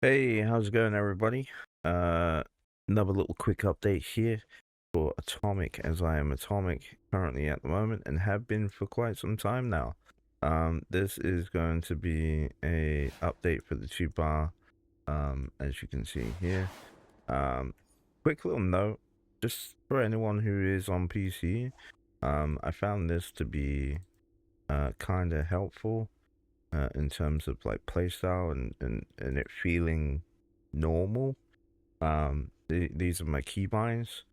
Hey, how's it going, everybody? Another little quick update here for Atomic, as I am Atomic currently at the moment and have been for quite some time now. This is going to be a update for the 2-bar, as you can see here. Quick little note, just for anyone who is on PC, I found this to be kind of helpful. In terms of like playstyle and it feeling normal. These are my keybinds.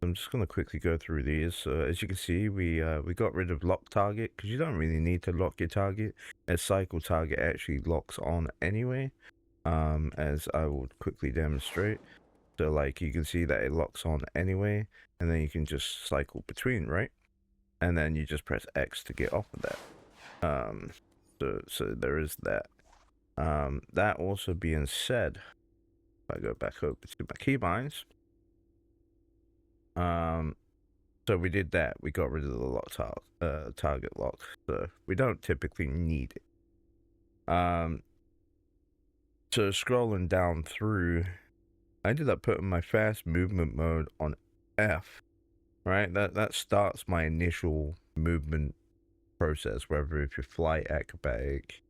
I'm just gonna quickly go through these. So as you can see, we got rid of lock target because you don't really need to lock your target. A cycle target actually locks on anyway. As I will quickly demonstrate. So like you can see that it locks on anyway, and then you can just cycle between, right? And then you just press X to get off of that. So there is that. That also being said, if I go back over to my keybinds, so we did that. We got rid of the lock target lock, so we don't typically need it. So scrolling down through, I ended up putting my fast movement mode on F. Right, that starts my initial movement process, whether if you fly acrobatic,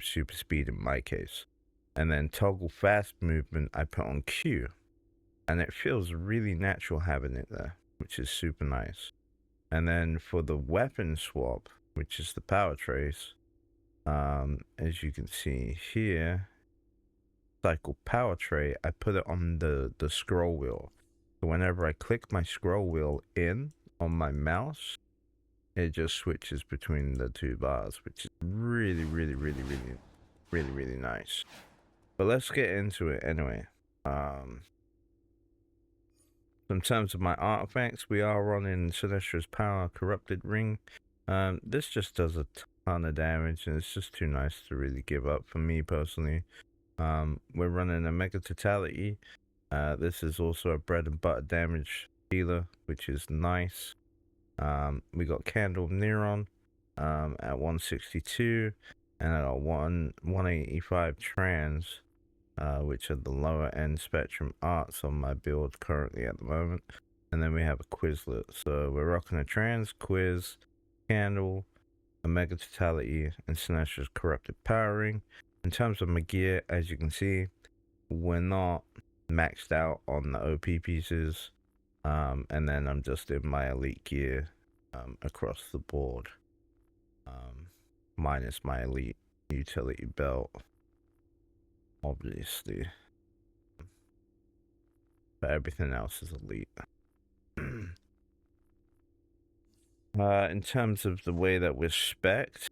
super speed in my case. And then toggle fast movement I put on Q. And it feels really natural having it there, which is super nice. And then for the weapon swap, which is the power trace, as you can see here, cycle power tray, I put it on the scroll wheel. So whenever I click my scroll wheel in on my mouse, it just switches between the two bars, which is really nice. But let's get into it anyway. In terms of my artifacts, we are running Sinestra's Power Corrupted Ring. This just does a ton of damage, and it's just too nice to really give up for me personally. We're running a Mega Totality. This is also a bread and butter damage dealer, which is nice. We got Candle Neuron at 162, and I got 185 Trans, which are the lower end spectrum arts on my build currently at the moment. And then we have a Quizlet. So we're rocking a Trans, Quiz, Candle, a Mega Totality, and Sinestra's Corrupted Power Ring. In terms of my gear, as you can see, we're not maxed out on the OP pieces. And then I'm just in my elite gear across the board, minus my elite utility belt, obviously, but everything else is elite. In terms of the way that we're spec'd,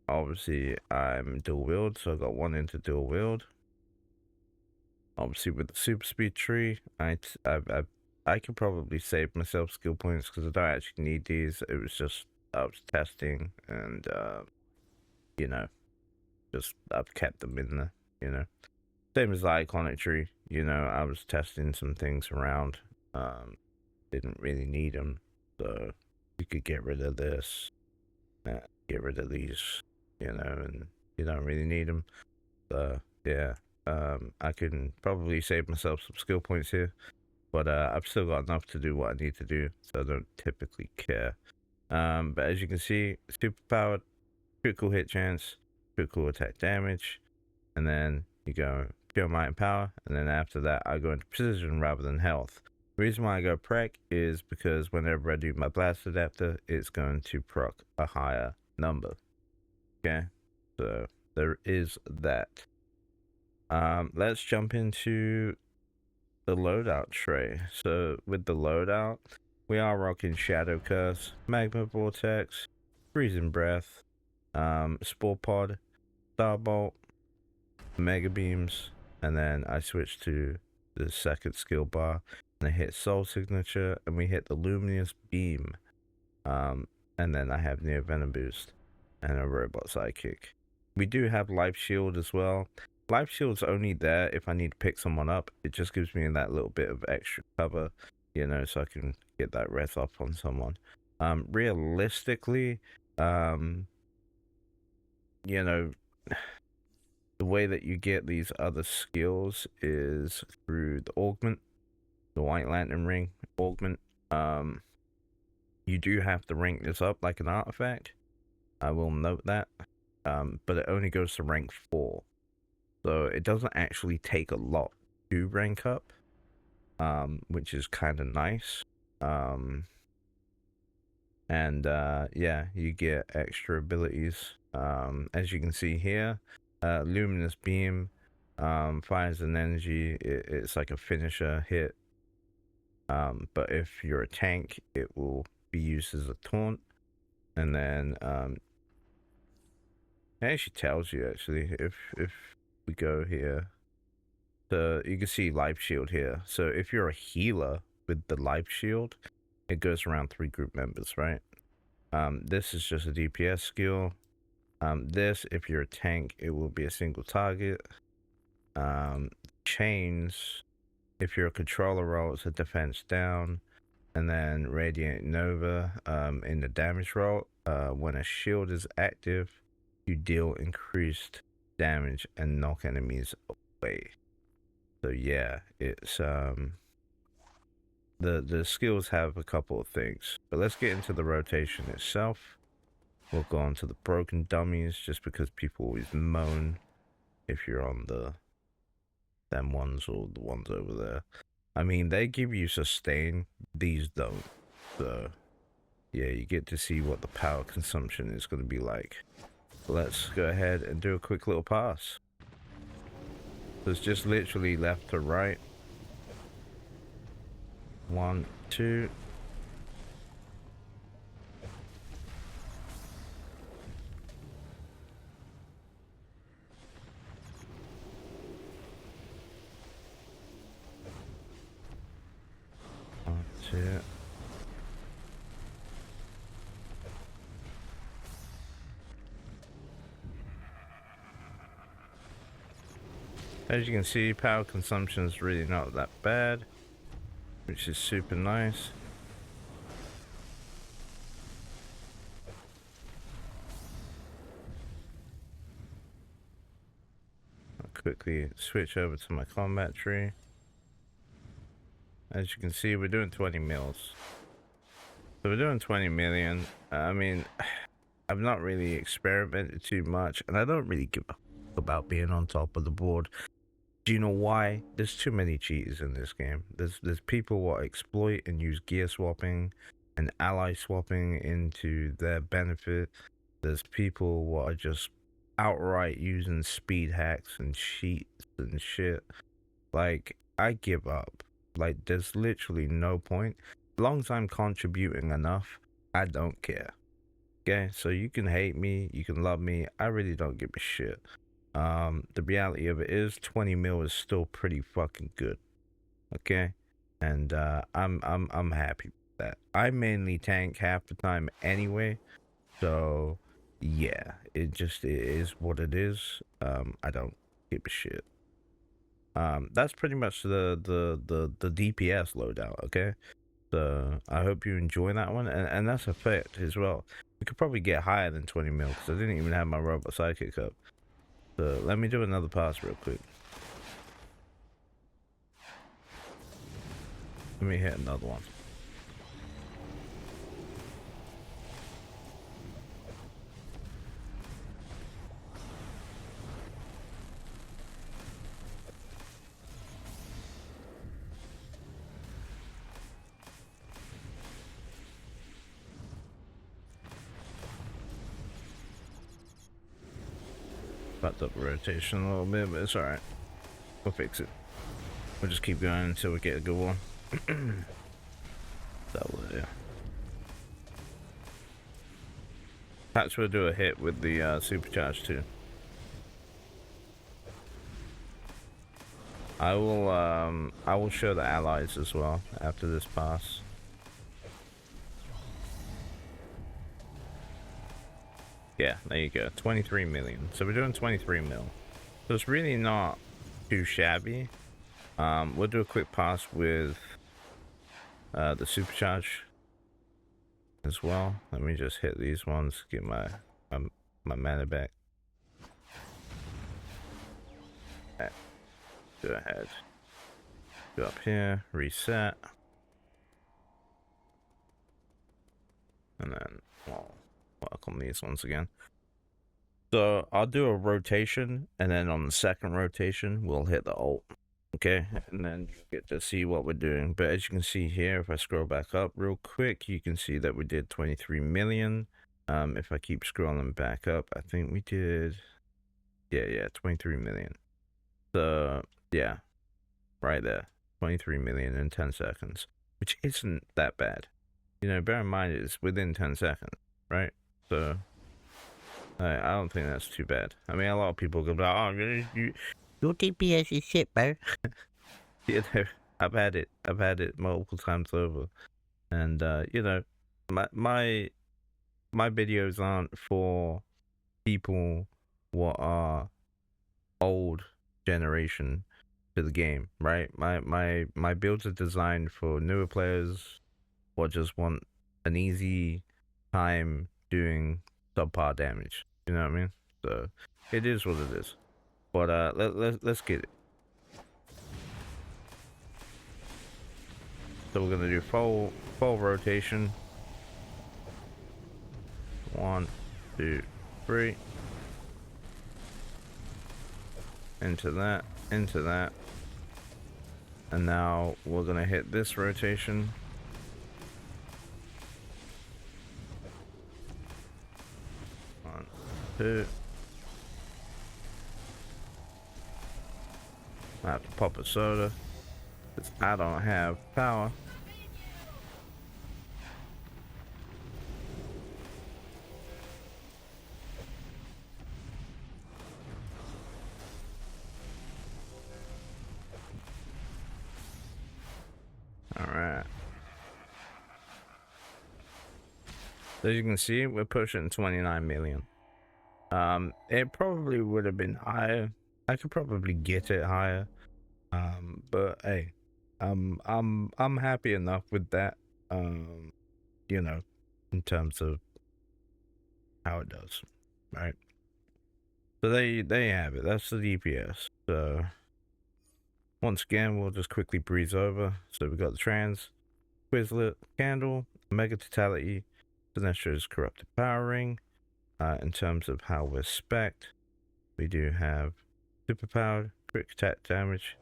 obviously I'm dual wield, so I got one into dual wield. Obviously with the super speed tree, I could probably save myself skill points because I don't actually need these. It was just I was testing, and just I've kept them in there. Same as the iconic tree. I was testing some things around. Didn't really need them, so you could get rid of this, get rid of these, and you don't really need them. So yeah. I can probably save myself some skill points here, but I've still got enough to do what I need to do, so I don't typically care. But as you can see, super powered, critical hit chance, critical attack damage, and then you go pure might and power, and then after that I go into precision rather than health. The reason why I go prec is because whenever I do my blast adapter, it's going to proc a higher number. Okay, so there is that. Let's jump into the loadout tray. So with the loadout, we are rocking Shadow Curse, Magma Vortex, Freezing Breath, Spore Pod, Starbolt, Mega Beams, and then I switch to the second skill bar and I hit Soul Signature, and we hit the Luminous Beam. And then I have Near Venom Boost and a Robot Sidekick. We do have Life Shield as well. Life Shield's only there if I need to pick someone up. It just gives me that little bit of extra cover, so I can get that res off on someone. Realistically, the the way that you get these other skills is through the augment, the White Lantern Ring augment. You do have to rank this up like an artifact. I will note that. But it only goes to rank 4. So it doesn't actually take a lot to rank up, which is kind of nice. Yeah, you get extra abilities. As you can see here, Luminous Beam fires an energy. It's like a finisher hit. But if you're a tank, it will be used as a taunt. And then it actually tells you if we go here. So you can see life shield here. So if you're a healer with the life shield, it goes around 3 group members, right? This is just a DPS skill. This, if you're a tank, it will be a single target. Chains, if you're a controller role, it's a defense down. And then Radiant Nova, in the damage role, when a shield is active, you deal increased damage and knock enemies away. So yeah, it's the skills have a couple of things, but let's get into the rotation itself. We'll go on to the broken dummies, just because people always moan if you're on them ones or the ones over there. I mean, they give you sustain, these don't. So yeah, you get to see what the power consumption is going to be like. Let's go ahead and do a quick little pass. So it's just literally left to right. 1, 2. It. As you can see, power consumption is really not that bad, which is super nice. I'll quickly switch over to my combat tree. As you can see, we're doing 20 mils. So we're doing 20 million. I mean, I've not really experimented too much, and I don't really give a fuck about being on top of the board. Do you know why? There's too many cheaters in this game. There's people who exploit and use gear swapping and ally swapping into their benefit. There's people who are just outright using speed hacks and cheats and shit. Like, I give up. Like, there's literally no point. As long as I'm contributing enough, I don't care. Okay, so you can hate me, you can love me, I really don't give a shit. The reality of it is 20 mil is still pretty fucking good. Okay? And I'm happy with that. I mainly tank half the time anyway. So yeah, it is what it is. I don't give a shit. That's pretty much the DPS loadout, okay? So I hope you enjoy that one, and that's a fact as well. We could probably get higher than 20 mil, because I didn't even have my robot sidekick up. So let me do another pass real quick. Let me hit another one. Fucked up rotation a little bit, but it's alright. We'll fix it. We'll just keep going until we get a good one. That will do. Perhaps we'll do a hit with the supercharge too. I will show the allies as well after this pass. Yeah, there you go. 23 million. So we're doing 23 mil. So it's really not too shabby. We'll do a quick pass with the supercharge as well. Let me just hit these ones, get my mana back. Okay. Go ahead. Go up here, reset. And then, well, work on these ones again. So I'll do a rotation, and then on the second rotation, we'll hit the Alt. Okay, and then you get to see what we're doing. But as you can see here, if I scroll back up real quick, you can see that we did 23 million. If I keep scrolling back up, I think we did, yeah, 23 million. So yeah, right there, 23 million in 10 seconds, which isn't that bad. You know, bear in mind it's within 10 seconds, right? So I don't think that's too bad. I mean, a lot of people go, "Oh, your DPS is shit, bro." You know, I've had it multiple times over, and you know, my videos aren't for people what are old generation to the game, right? My builds are designed for newer players or just want an easy time doing subpar damage. You know what I mean? So it is what it is. But let's get it. So we're gonna do full rotation. 1, 2, 3. Into that, into that. And now we're gonna hit this rotation. One, two. I have to pop a soda because I don't have power. Alright. As you can see, we're pushing 29 million. It probably would have been higher. I could probably get it higher. But hey, I'm happy enough with that. You know, in terms of how it does, right? So there you have it. That's the DPS. So once again, we'll just quickly breeze over. So we got the Trans, Quizlet, Candle, Mega Totality, Sinestra's Corrupted Power Ring. In terms of how we're spec'd, we do have Superpowered, Quick Attack Damage,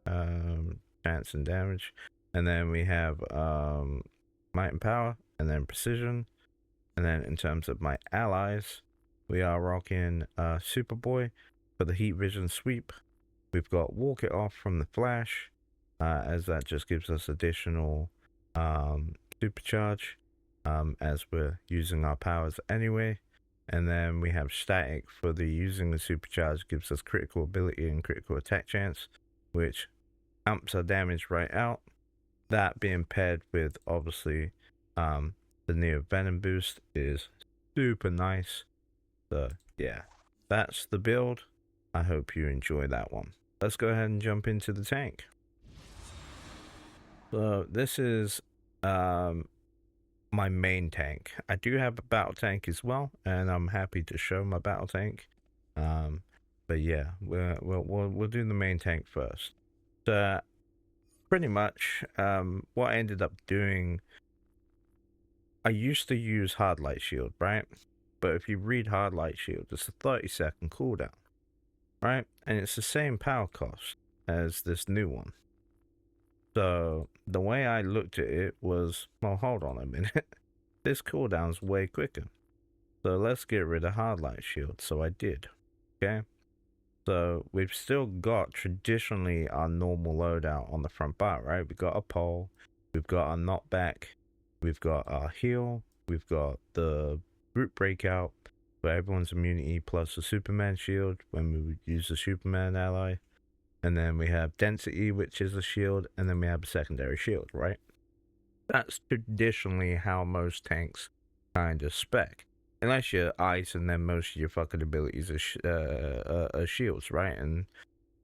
Chance and Damage, and then we have Might and Power, and then Precision. And then in terms of my allies, we are rocking Superboy for the Heat Vision Sweep. We've got Walk It Off from the Flash, as that just gives us additional supercharge as we're using our powers anyway. And then we have Static for the using the supercharge gives us critical ability and critical attack chance, which amps our damage right out. That being paired with obviously the Neo Venom boost is super nice. So yeah, that's the build. I hope you enjoy that one. Let's go ahead and jump into the tank. So this is my main tank. I do have a battle tank as well, and I'm happy to show my battle tank. But yeah, we'll do the main tank first. So pretty much what I ended up doing, I used to use Hard Light Shield, right? But if you read Hard Light Shield, it's a 30-second cooldown, right? And it's the same power cost as this new one. So the way I looked at it was, well, hold on a minute. This cooldown's way quicker. So let's get rid of Hard Light Shield. So I did. Okay. So we've still got traditionally our normal loadout on the front bar, right? We've got a pole, we've got our knockback, we've got our heal, we've got the brute breakout for everyone's immunity plus the Superman shield when we would use the Superman ally. And then we have density, which is a shield, and then we have a secondary shield, right? That's traditionally how most tanks kind of spec. Unless you're ice, and then most of your fucking abilities are shields, right? And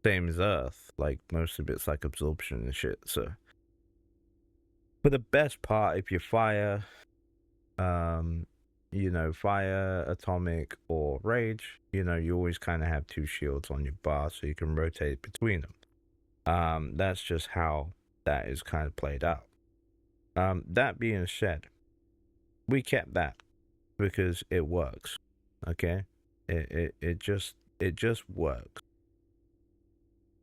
same as Earth, like most of it's like absorption and shit. So for the best part, if you fire you know, fire, atomic, or rage, you know, you always kind of have 2 shields on your bar so you can rotate between them. That's just how that is kind of played out. That being said, we kept that because it works. Okay, it just works.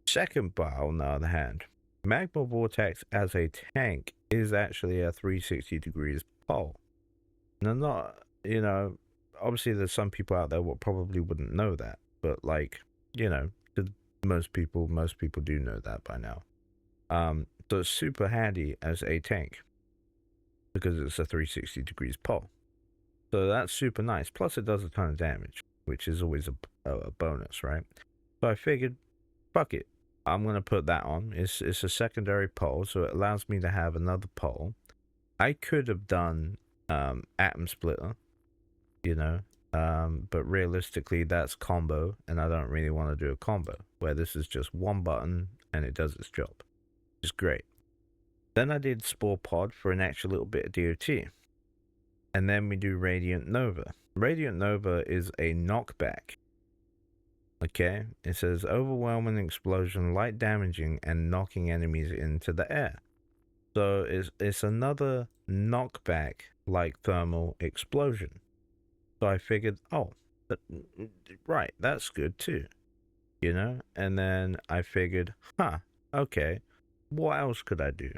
Second bar, on the other hand, Magma Vortex as a tank is actually a 360 degrees pole. Now, not, you know, obviously there's some people out there what probably wouldn't know that, but like, you know, most people do know that by now. So it's super handy as a tank because it's a 360 degrees pole. So that's super nice. Plus it does a ton of damage, which is always a bonus, right? So I figured, fuck it, I'm gonna put that on. It's a secondary pole, so it allows me to have another pole. I could have done Atom Splitter, you know, but realistically that's combo, and I don't really want to do a combo where this is just one button and it does its job. It's great. Then I did Spore Pod for an extra little bit of DOT. And then we do Radiant Nova. Radiant Nova is a knockback. Okay, it says overwhelming explosion, light damaging, and knocking enemies into the air. So it's another knockback like thermal explosion. So I figured, oh, right, that's good too, you know. And then I figured, okay, what else could I do?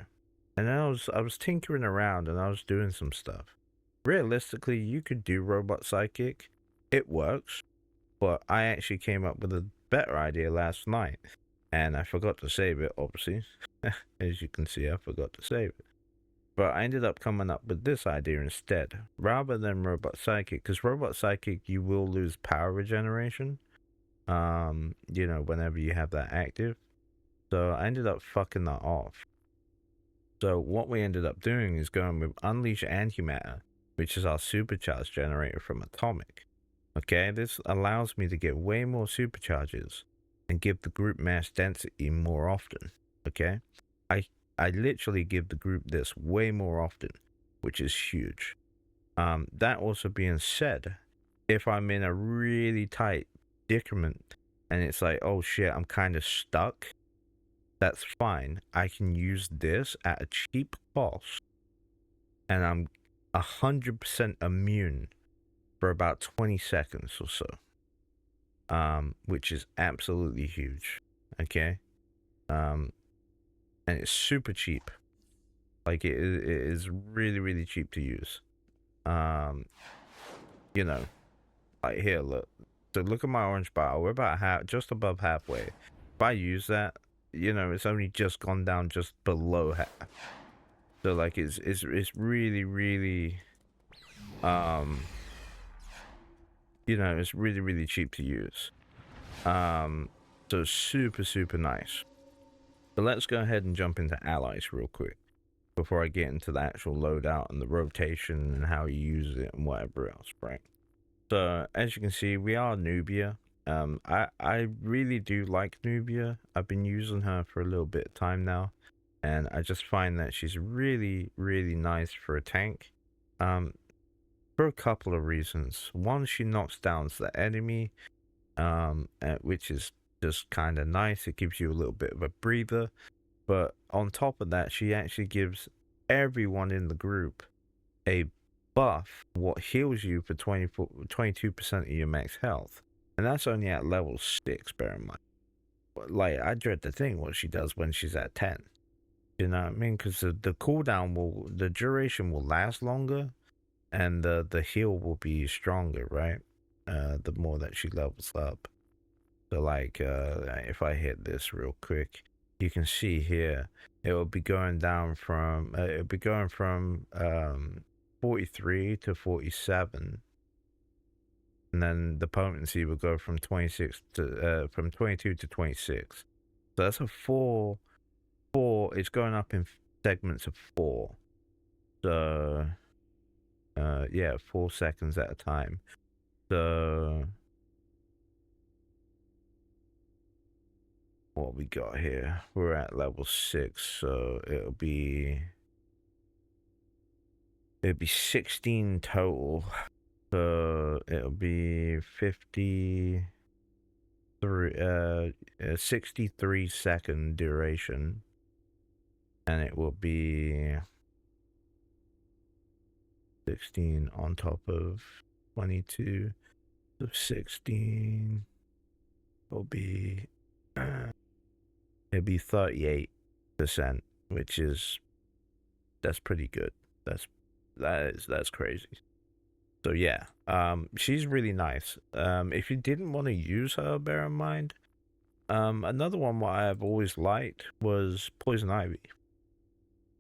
And then I was tinkering around and I was doing some stuff. Realistically, you could do Robot Psychic. It works. But I actually came up with a better idea last night. And I forgot to save it, obviously. As you can see, I forgot to save it. But I ended up coming up with this idea instead. Rather than Robot Psychic. Because Robot Psychic, you will lose power regeneration. You know, whenever you have that active. So I ended up fucking that off. So what we ended up doing is going with Unleash Antimatter, which is our supercharge generator from Atomic. Okay, this allows me to get way more supercharges and give the group mass density more often. Okay, I literally give the group this way more often, which is huge. That also being said, if I'm in a really tight predicament and it's like, oh shit, I'm kind of stuck, that's fine. I can use this at a cheap cost, and I'm 100% immune for about 20 seconds or so, which is absolutely huge. Okay, and it's super cheap. Like it is really cheap to use. You know, like here, look. So look at my orange bar. We're about just above halfway. If I use that, you know, it's only just gone down just below half. So like it's really you know, it's really cheap to use. So super nice. So let's go ahead and jump into allies real quick before I get into the actual loadout and the rotation and how you use it and whatever else, right? So as you can see, we are Nubia. I really do like Nubia. I've been using her for a little bit of time now, and I just find that she's really nice for a tank. For a couple of reasons. One, she knocks down the enemy, which is just kind of nice. It gives you a little bit of a breather. But on top of that, she actually gives everyone in the group a buff, what heals you for 22% of your max health. And that's only at level 6, bear in mind. But, like, I dread to think what she does when she's at 10. You know what I mean? Because the cooldown the duration will last longer, and the heal will be stronger, right? The more that she levels up. So like, if I hit this real quick, you can see here, it will be going down from, 43 to 47. And then the potency will go from 26 to, from 22 to 26. So that's a four, it's going up in segments of 4. So, yeah, 4 seconds at a time. So, what we got here? We're at level 6, so it'll be 16 total. So it'll be 63 second duration, and it will be 16 on top of 22. So 16 will be it'll be 38%, which is that's pretty good. That's crazy. So yeah, she's really nice. If you didn't want to use her, bear in mind, another one what I've always liked was Poison Ivy.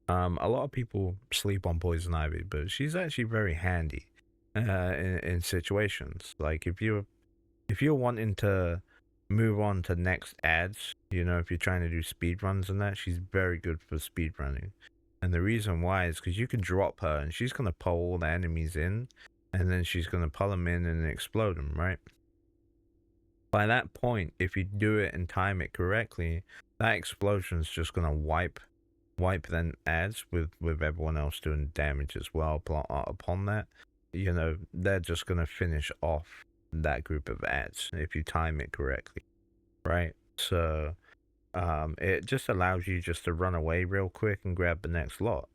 A lot of people sleep on Poison Ivy, but she's actually very handy in situations. Like if you're wanting to move on to next ads, if you're trying to do speed runs and that, she's very good for speed running. And the reason why is because you can drop her and she's gonna pull all the enemies in, and then she's gonna pull them in and explode them, right? By that point, if you do it and time it correctly, that explosion's just gonna wipe then ads with everyone else doing damage as well upon that. They're just gonna finish off that group of ads if you time it correctly, right? So it just allows you just to run away real quick and grab the next lot.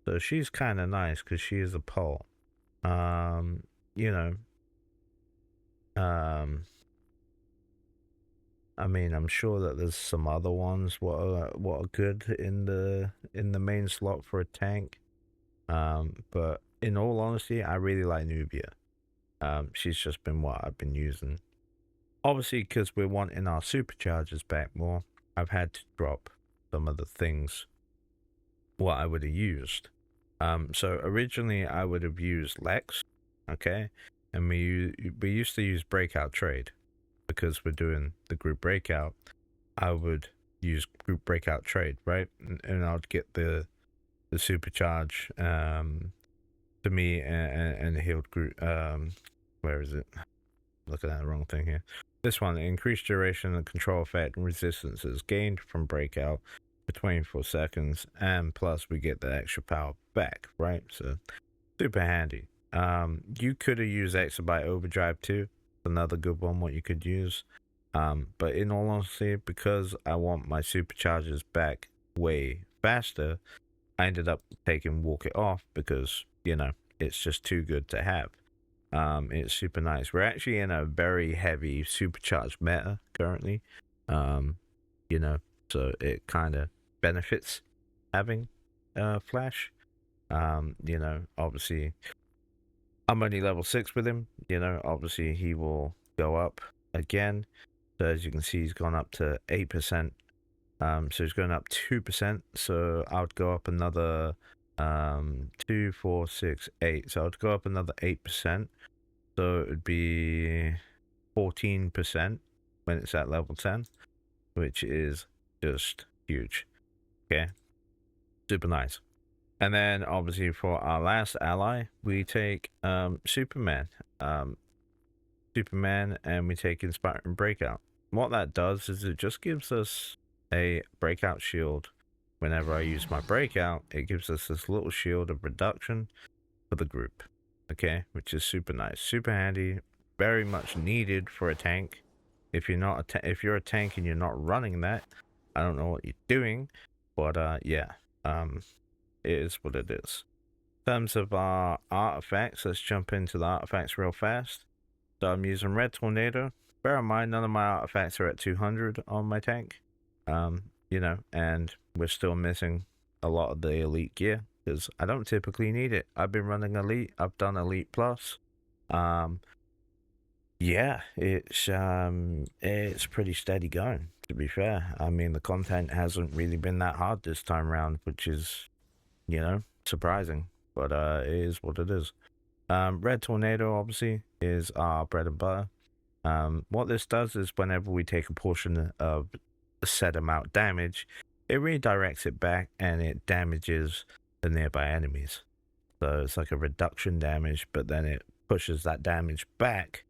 So she's kind of nice because she is a pole. you know I mean, I'm sure that there's some other ones what are good in the main slot for a tank. But in all honesty, I really like Nubia. She's just been what I've been using. Obviously, because we're wanting our superchargers back more, I've had to drop some of the things what I would have used. So originally I would have used Lex, okay, and we used to use Breakout Trade because we're doing the group breakout. I would use group breakout trade, right, and I'd get the supercharge to me and the healed group. Where is it? Looking at the wrong thing here. This one, increased duration and control effect and resistance is gained from breakout for 24 seconds, and plus we get the extra power back, right? So super handy. You could have used Exabyte Overdrive too. Another good one what you could use. But in all honesty, because I want my superchargers back way faster, I ended up taking Walk It Off because it's just too good to have. It's super nice. We're actually in a very heavy supercharged meta currently. So it kind of benefits having Flash. Obviously I'm only level 6 with him. Obviously he will go up again. So as you can see, he's gone up to 8%. So he's going up 2%. So I would go up another 2, 4, 6, 8. So I'd go up another 8%. So it would be 14% when it's at level 10, which is just huge. Okay, super nice. And then obviously for our last ally, we take Superman. And we take Inspiring Breakout. What that does is it just gives us a breakout shield. Whenever I use my breakout, it gives us this little shield of reduction for the group. Okay, which is super nice, super handy, very much needed for a tank. If you're a tank and you're not running that, I don't know what you're doing, but yeah, it is what it is. In terms of our artifacts, let's jump into the artifacts real fast. So I'm using Red Tornado. Bear in mind, none of my artifacts are at 200 on my tank. And we're still missing a lot of the elite gear because I don't typically need it. I've been running elite. I've done elite plus. Yeah, it's pretty steady going, to be fair. I mean, the content hasn't really been that hard this time around, which is, surprising, but it is what it is. Red Tornado obviously is our bread and butter. What this does is whenever we take a portion of a set amount damage, it redirects it back and it damages the nearby enemies. So it's like a reduction damage, but then it pushes that damage back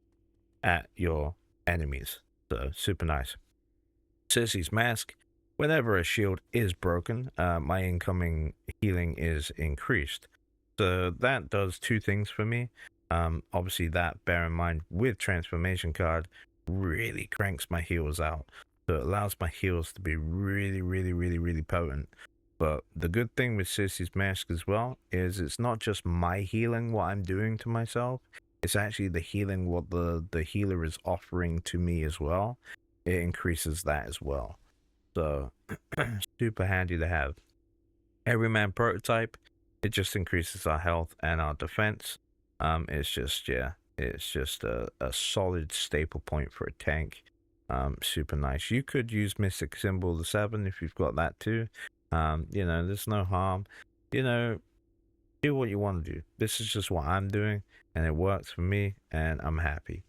at your enemies. So super nice. Sissy's Mask. Whenever a shield is broken, my incoming healing is increased. So that does two things for me. Obviously that, bear in mind, with transformation card, really cranks my heals out. So it allows my heals to be really potent. But the good thing with Sissy's Mask as well is it's not just my healing, what I'm doing to myself. It's actually the healing what the healer is offering to me as well. It increases that as well. So super handy to have. Everyman prototype, it just increases our health and our defense. It's just, yeah, it's just a solid staple point for a tank. Super nice. You could use Mystic Symbol the 7 if you've got that too. You know, there's no harm. You know, do what you want to do. This is just what I'm doing, and it works for me, and I'm happy.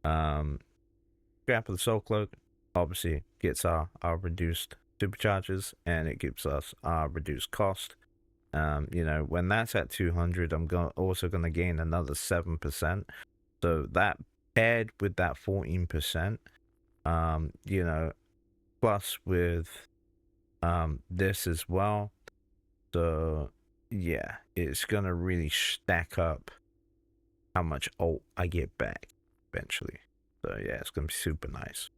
Scrap of the Soul Cloak obviously gets our reduced supercharges, and it gives us our reduced cost. You know, when that's at 200, I'm also gonna gain another 7%. So that paired with that 14%, you know, plus with this as well. So yeah, it's gonna really stack up how much ult I get back eventually. So yeah, it's gonna be super nice.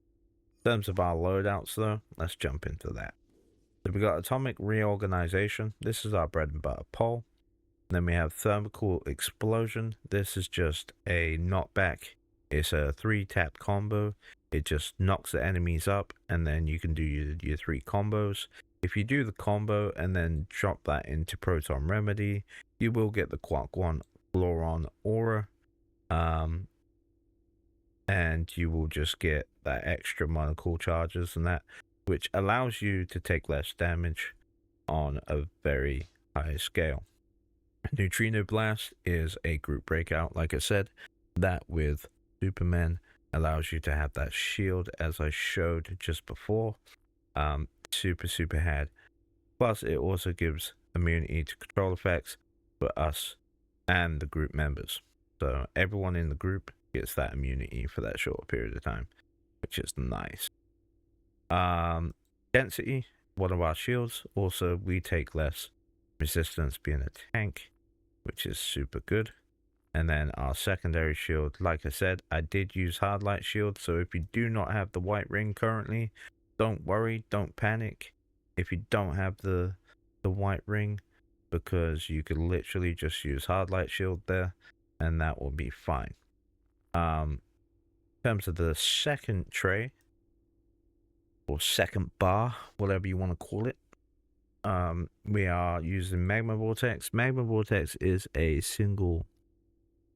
In terms of our loadouts though, let's jump into that. So we got Atomic Reorganization. This is our bread and butter pole. Then we have Thermal Explosion. This is just a knockback. It's a 3-tap combo. It just knocks the enemies up, and then you can do your 3 combos. If you do the combo and then drop that into Proton Remedy, you will get the Quark 1 Chloron Aura. And you will just get that extra monocle charges and that, which allows you to take less damage on a very high scale. Neutrino Blast is a group breakout, like I said. That with Superman allows you to have that shield as I showed just before. Super had. Plus it also gives immunity to control effects for us and the group members. So everyone in the group gets that immunity for that short period of time, which is nice. Density, one of our shields. Also, we take less resistance being a tank, which is super good. And then our secondary shield, like I said, I did use hard light shield. So if you do not have the white ring currently, don't worry, don't panic. If you don't have the white ring, because you could literally just use hard light shield there, and that will be fine. In terms of the second tray, or second bar, whatever you want to call it, we are using Magma Vortex. Magma Vortex is a single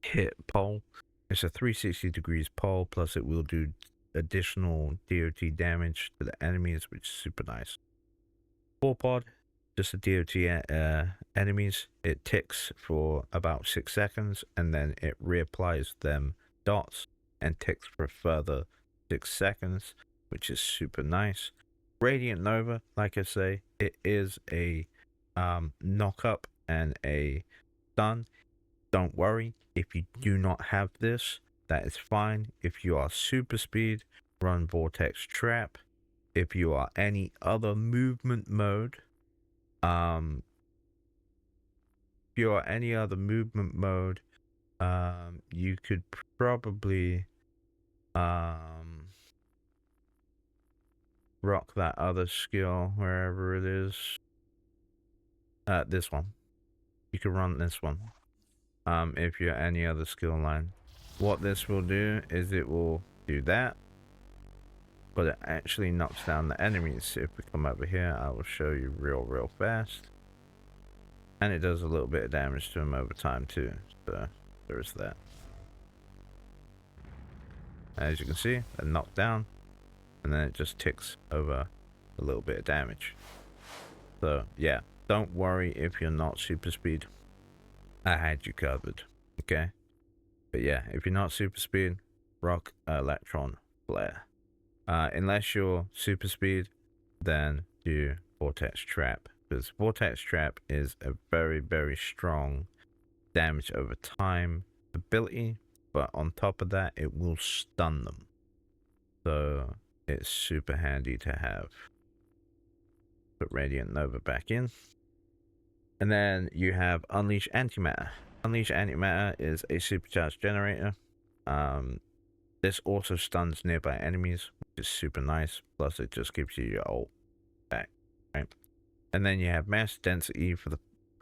hit pole. It's a 360 degrees pole, plus it will do additional DOT damage to the enemies, which is super nice. 4-pod, just a DOT enemies. It ticks for about 6 seconds, and then it reapplies them dots and ticks for a further 6 seconds, which is super nice. Radiant Nova, like I say, it is a knock up and a stun. Don't worry, if you do not have this, that is fine. If you are super speed, run Vortex Trap. If you are any other movement mode, you could probably rock that other skill wherever it is. This one. You can run this one. If you're any other skill line. What this will do is it will do that, but it actually knocks down the enemies. If we come over here, I will show you real fast. And it does a little bit of damage to them over time too. So there's that. As you can see, they're knocked down, and then it just ticks over a little bit of damage. So yeah, don't worry if you're not super speed. I had you covered, okay? But yeah, if you're not super speed, rock Electron Flare. Unless you're super speed, then do Vortex Trap, because Vortex Trap is a very strong damage over time ability, but on top of that, it will stun them. So it's super handy to have. Put Radiant Nova back in. And then you have Unleash Antimatter. Unleash Antimatter is a supercharged generator. This also stuns nearby enemies, which is super nice. Plus, it just gives you your ult back, right? And then you have mass density for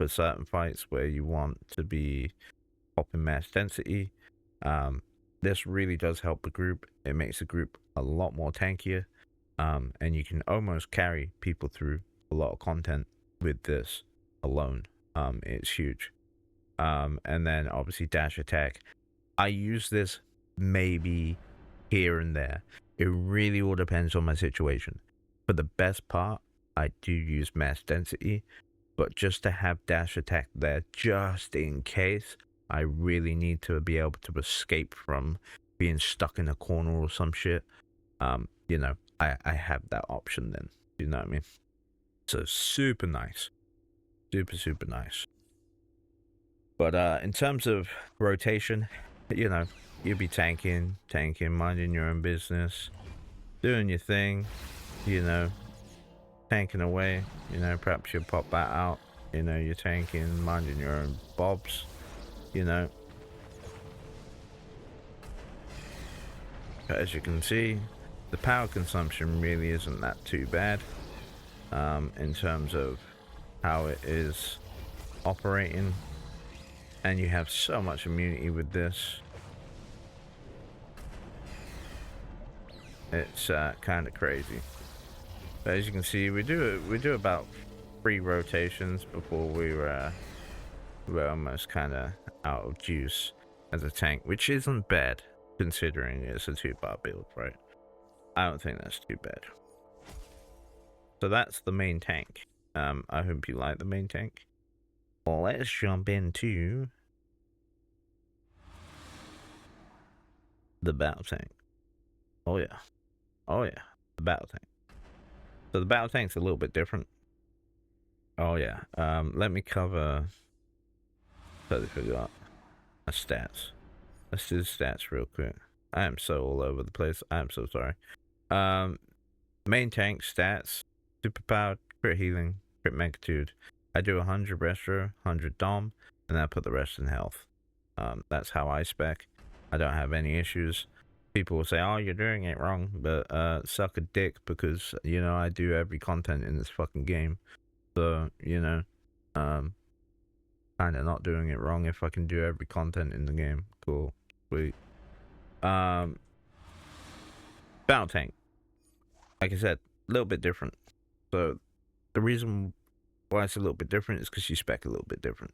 certain fights where you want to be popping mass density. This really does help the group. It makes the group a lot more tankier, and you can almost carry people through a lot of content with this alone. It's huge. And then obviously dash attack. I use this maybe here and there. It really all depends on my situation. For the best part, I do use mass density, but just to have dash attack there, just in case I really need to be able to escape from being stuck in a corner or some shit, you know, I have that option then. You know what I mean? So super nice. Super nice. But in terms of rotation, you know, you'll be tanking, minding your own business, doing your thing, you know, tanking away, you know, perhaps you'll pop that out, you know, you're tanking, minding your own bobs, you know. But as you can see, the power consumption really isn't that too bad in terms of how it is operating. And you have so much immunity with this. It's kind of crazy. But as you can see, we do about 3 rotations before we're almost kind of out of juice as a tank, which isn't bad considering it's a 2-bar build, right? I don't think that's too bad. So that's the main tank. I hope you like the main tank. Well, let's jump into the battle tank. Oh yeah, the battle tank. So the battle tank's a little bit different. Oh yeah, let me cover. Totally forgot my stats. Let's do the stats real quick. I am so all over the place. I am so sorry. Main tank stats: super powered, crit healing, crit magnitude. I do 100 retro, 100 dom, and I put the rest in health. That's how I spec. I don't have any issues. People will say, oh, you're doing it wrong, but suck a dick, because, you know, I do every content in this fucking game. So, you know, kind of not doing it wrong if I can do every content in the game. Cool. Sweet. Battle tank. Like I said, a little bit different. So, the reason why it's a little bit different is because you spec a little bit different.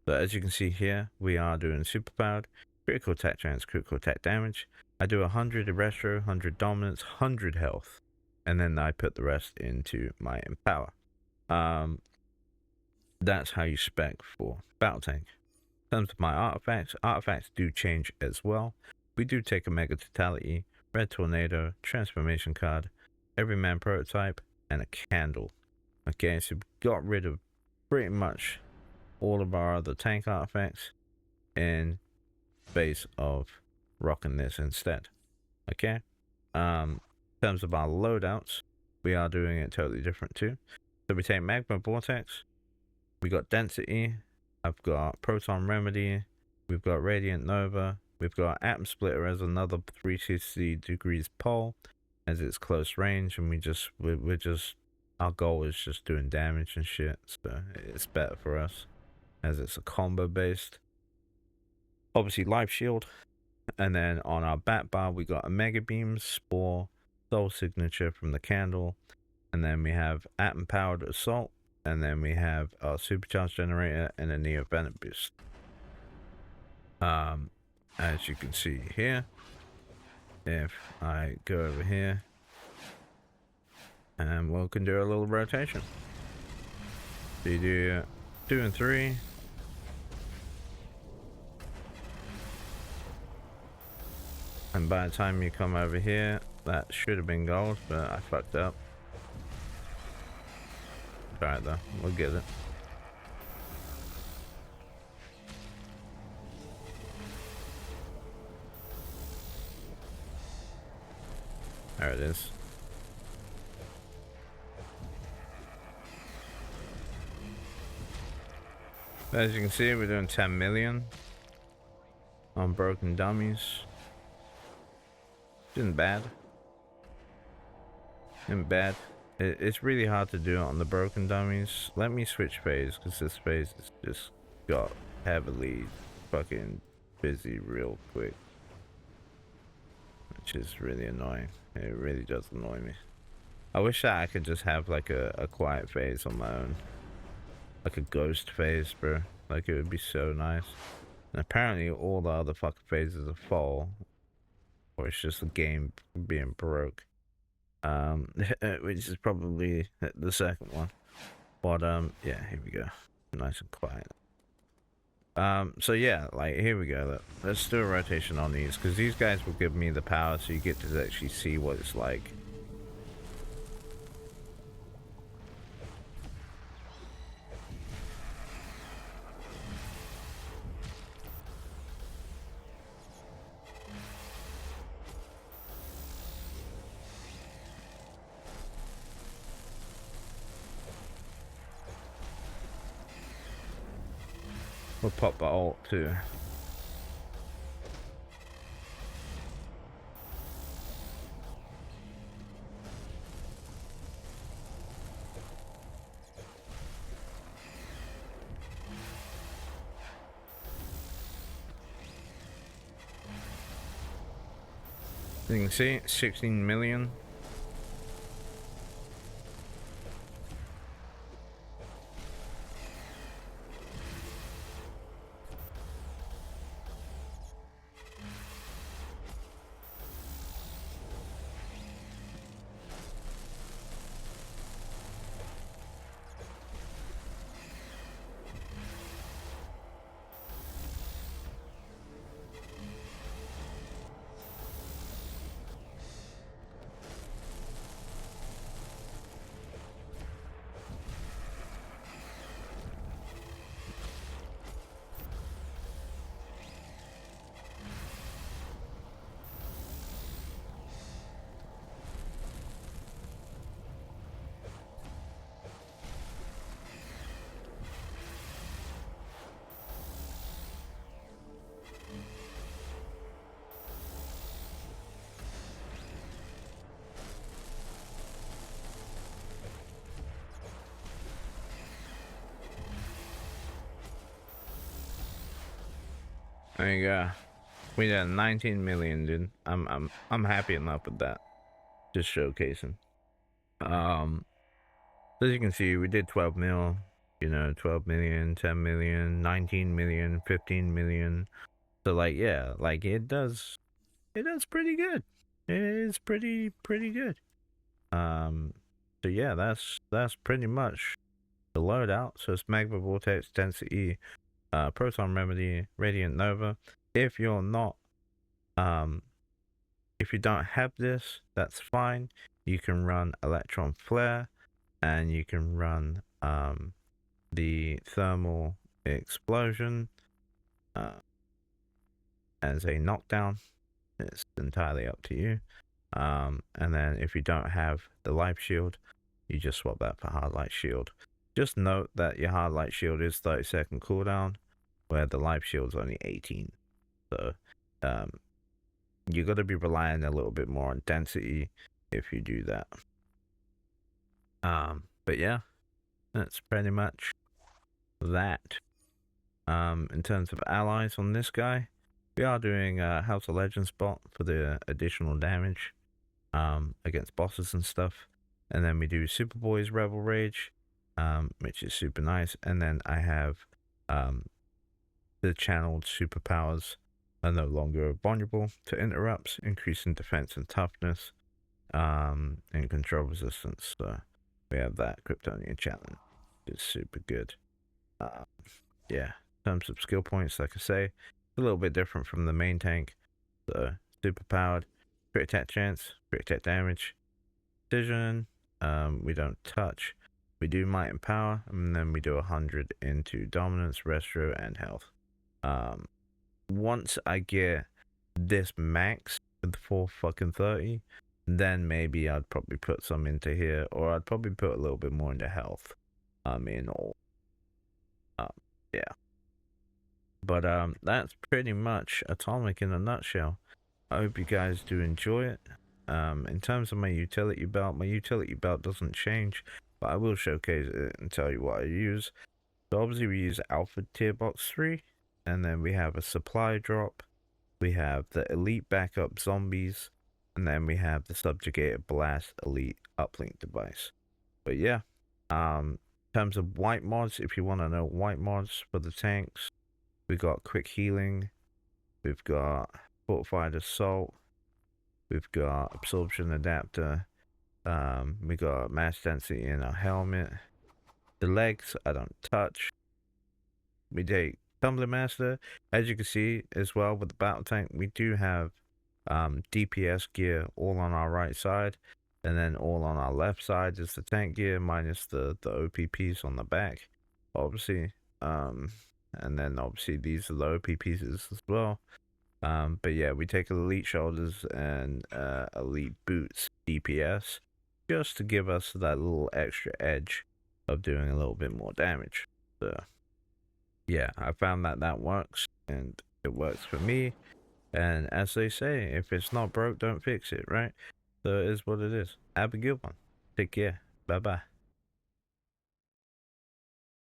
So, as you can see here, we are doing super powered, critical attack chance, critical attack damage. I do 100 retro, 100 dominance, 100 health, and then I put the rest into my empower. That's how you spec for battle tank. In terms of my artifacts do change as well. We do take a mega totality, red tornado, transformation card, everyman prototype, and a candle. Okay, so we got rid of pretty much all of our other tank artifacts in base of rocking this instead. Okay, in terms of our loadouts, we are doing it totally different too. So we take magma vortex, we got density, I've got proton remedy, we've got radiant nova, we've got atom splitter as another 360 degrees pole as it's close range, and we're just our goal is just doing damage and shit, so it's better for us as it's a combo based. Obviously life shield. And then on our bat bar, we got a Mega Beam, Spore, Soul Signature from the Candle. And then we have Atom Powered Assault. And then we have our Supercharged Generator and a Neo Venom Boost. As you can see here, if I go over here, and we can do a little rotation. So you do 2 and 3. And by the time you come over here, that should have been gold, but I fucked up. Alright though, we'll get it. There it is. As you can see, we're doing 10 million on broken dummies. Isn't bad. Isn't bad. It's really hard to do it on the broken dummies. Let me switch phase, because this phase has just got heavily fucking busy real quick. Which is really annoying. It really does annoy me. I wish that I could just have like a quiet phase on my own. Like a ghost phase, bro. Like it would be so nice. And apparently all the other fucking phases are full. Or it's just the game being broke. Which is probably the second one. But yeah, here we go. Nice and quiet. So yeah, like here we go. Let's do a rotation on these, because these guys will give me the power, so you get to actually see what it's like. We'll pop the ult too. You can see 16 million. There you go. We did 19 million, dude. I'm happy enough with that. Just showcasing. As you can see, we did 12 mil. You know, 12 million, 10 million, 19 million, 15 million. So like, yeah, like it does pretty good. It is pretty good. So yeah, that's pretty much the loadout. So it's magma vortex, density, proton remedy, radiant nova. If you're not, if you don't have this, that's fine. You can run electron flare, and you can run the thermal explosion as a knockdown. It's entirely up to you. And then if you don't have the life shield, you just swap that for hard light shield. Just note that your hard light shield is 30-second cooldown, where the life shield is only 18. So you got to be relying a little bit more on density if you do that. But yeah, that's pretty much that. In terms of allies on this guy, we are doing a House of Legends bot for the additional damage against bosses and stuff. And then we do Superboy's Rebel Rage, which is super nice. And then I have the channeled superpowers are no longer vulnerable to interrupts, increasing defense and toughness, and control resistance. So we have that Kryptonian challenge. It's super good. Yeah, in terms of skill points, like I say, it's a little bit different from the main tank. So super powered, crit attack chance, crit attack damage, precision. We don't touch. We do might and power, and then we do 100 into dominance, restro, and health. Once I get this max with 430, then maybe I'd probably put some into here, or I'd probably put a little bit more into health. In all. Yeah. But that's pretty much Atomic in a nutshell. I hope you guys do enjoy it. In terms of my utility belt doesn't change, but I will showcase it and tell you what I use. So obviously we use Alpha Tier Box 3, and then we have a supply drop, we have the Elite Backup Zombies, and then we have the Subjugated Blast Elite Uplink device. But yeah, in terms of white mods, if you want to know white mods for the tanks, we got Quick Healing, we've got Fortified Assault, we've got Absorption Adapter, we got Mass Density in our helmet. The legs I don't touch. We take Tumbler Master. As you can see as well with the battle tank, we do have DPS gear all on our right side, and then all on our left side is the tank gear minus the OPPs on the back, obviously. And then obviously these are the OP pieces as well. But yeah, we take elite shoulders and elite boots DPS just to give us that little extra edge of doing a little bit more damage. So yeah, I found that works, and it works for me. And as they say, if it's not broke, don't fix it, right? So it is what it is. Have a good one. Take care. Bye bye.